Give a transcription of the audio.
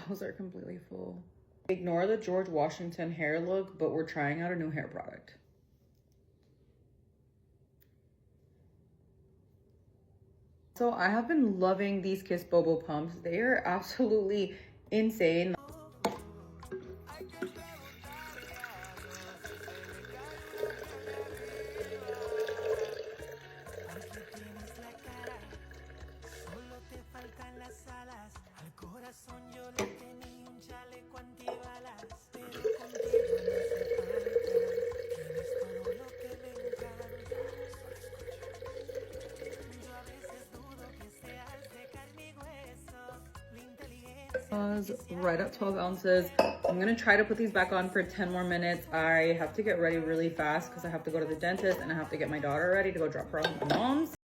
brows are completely full. Ignore the George Washington hair look, but we're trying out a new hair product. So I have been loving these Kissbobo pumps. They are absolutely insane. Right at 12 ounces. I'm gonna try to put these back on for 10 more minutes. I have to get ready really fast because I have to go to the dentist and I have to get my daughter ready to go drop her off at my mom's.